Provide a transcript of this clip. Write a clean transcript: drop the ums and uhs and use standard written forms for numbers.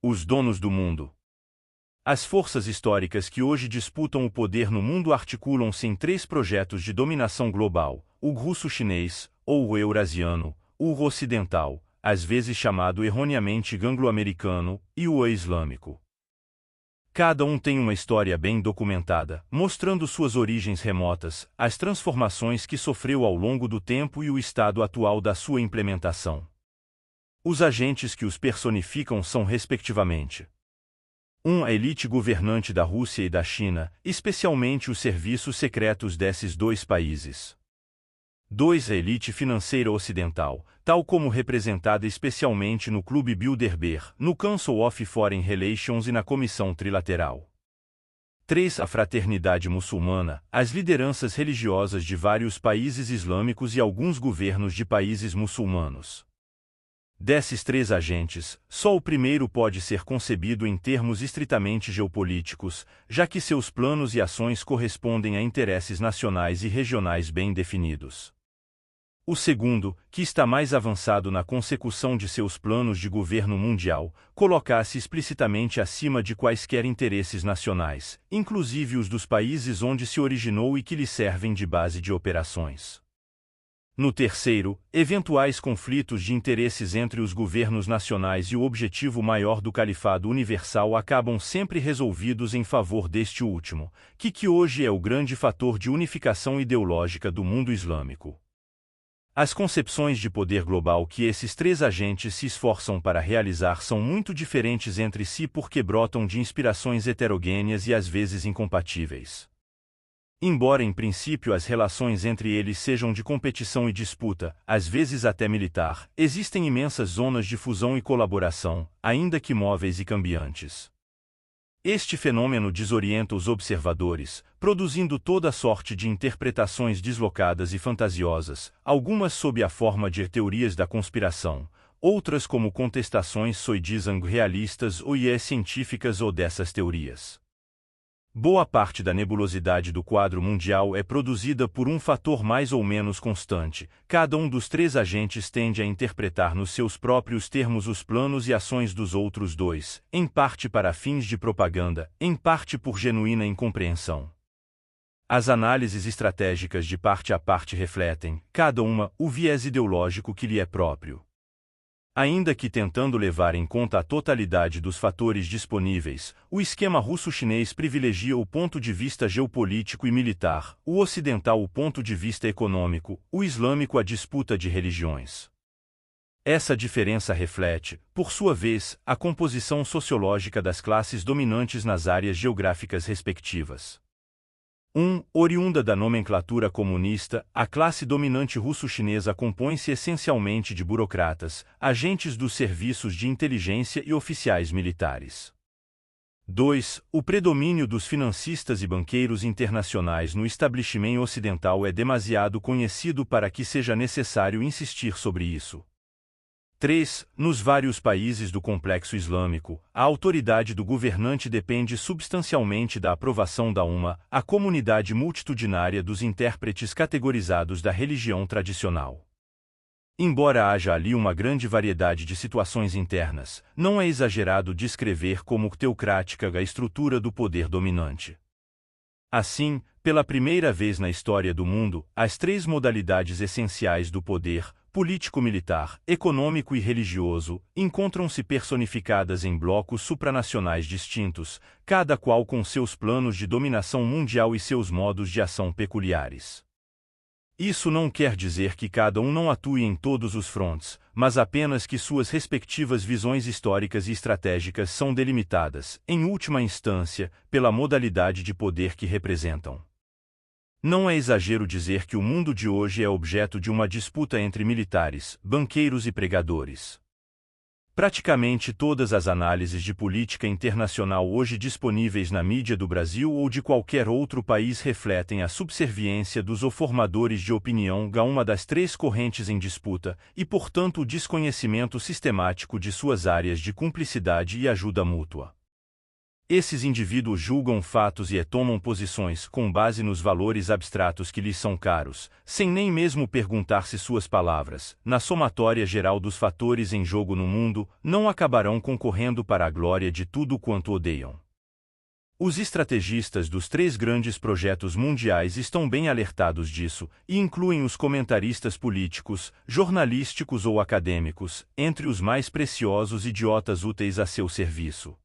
Os donos do mundo. As forças históricas que hoje disputam o poder no mundo articulam-se em três projetos de dominação global: o russo-chinês, ou o eurasiano, o ocidental, às vezes chamado erroneamente anglo-americano, e o islâmico. Cada um tem uma história bem documentada, mostrando suas origens remotas, as transformações que sofreu ao longo do tempo e o estado atual da sua implementação. Os agentes que os personificam são, respectivamente, 1. A elite governante da Rússia e da China, especialmente os serviços secretos desses dois países. 2. A elite financeira ocidental, tal como representada especialmente no Clube Bilderberg, no Council of Foreign Relations e na Comissão Trilateral. 3. A fraternidade muçulmana, as lideranças religiosas de vários países islâmicos e alguns governos de países muçulmanos. Desses três agentes, só o primeiro pode ser concebido em termos estritamente geopolíticos, já que seus planos e ações correspondem a interesses nacionais e regionais bem definidos. O segundo, que está mais avançado na consecução de seus planos de governo mundial, coloca-se explicitamente acima de quaisquer interesses nacionais, inclusive os dos países onde se originou e que lhe servem de base de operações. No terceiro, eventuais conflitos de interesses entre os governos nacionais e o objetivo maior do califado universal acabam sempre resolvidos em favor deste último, que hoje é o grande fator de unificação ideológica do mundo islâmico. As concepções de poder global que esses três agentes se esforçam para realizar são muito diferentes entre si porque brotam de inspirações heterogêneas e às vezes incompatíveis. Embora em princípio as relações entre eles sejam de competição e disputa, às vezes até militar, existem imensas zonas de fusão e colaboração, ainda que móveis e cambiantes. Este fenômeno desorienta os observadores, produzindo toda sorte de interpretações deslocadas e fantasiosas, algumas sob a forma de teorias da conspiração, outras como contestações soi-disant realistas ou científicas ou dessas teorias. Boa parte da nebulosidade do quadro mundial é produzida por um fator mais ou menos constante. Cada um dos três agentes tende a interpretar nos seus próprios termos os planos e ações dos outros dois, em parte para fins de propaganda, em parte por genuína incompreensão. As análises estratégicas de parte a parte refletem, cada uma, o viés ideológico que lhe é próprio. Ainda que tentando levar em conta a totalidade dos fatores disponíveis, o esquema russo-chinês privilegia o ponto de vista geopolítico e militar, o ocidental o ponto de vista econômico, o islâmico a disputa de religiões. Essa diferença reflete, por sua vez, a composição sociológica das classes dominantes nas áreas geográficas respectivas. 1. Oriunda da nomenclatura comunista, a classe dominante russo-chinesa compõe-se essencialmente de burocratas, agentes dos serviços de inteligência e oficiais militares. 2. O predomínio dos financistas e banqueiros internacionais no establishment ocidental é demasiado conhecido para que seja necessário insistir sobre isso. 3. Nos vários países do complexo islâmico, a autoridade do governante depende substancialmente da aprovação da a comunidade multitudinária dos intérpretes categorizados da religião tradicional. Embora haja ali uma grande variedade de situações internas, não é exagerado descrever como teocrática a estrutura do poder dominante. Assim, pela primeira vez na história do mundo, as três modalidades essenciais do poder, político-militar, econômico e religioso, encontram-se personificadas em blocos supranacionais distintos, cada qual com seus planos de dominação mundial e seus modos de ação peculiares. Isso não quer dizer que cada um não atue em todos os frontes, mas apenas que suas respectivas visões históricas e estratégicas são delimitadas, em última instância, pela modalidade de poder que representam. Não é exagero dizer que o mundo de hoje é objeto de uma disputa entre militares, banqueiros e pregadores. Praticamente todas as análises de política internacional hoje disponíveis na mídia do Brasil ou de qualquer outro país refletem a subserviência dos formadores de opinião a uma das três correntes em disputa e, portanto, o desconhecimento sistemático de suas áreas de cumplicidade e ajuda mútua. Esses indivíduos julgam fatos e tomam posições com base nos valores abstratos que lhes são caros, sem nem mesmo perguntar se suas palavras, na somatória geral dos fatores em jogo no mundo, não acabarão concorrendo para a glória de tudo quanto odeiam. Os estrategistas dos 3 grandes projetos mundiais estão bem alertados disso, e incluem os comentaristas políticos, jornalísticos ou acadêmicos, entre os mais preciosos idiotas úteis a seu serviço.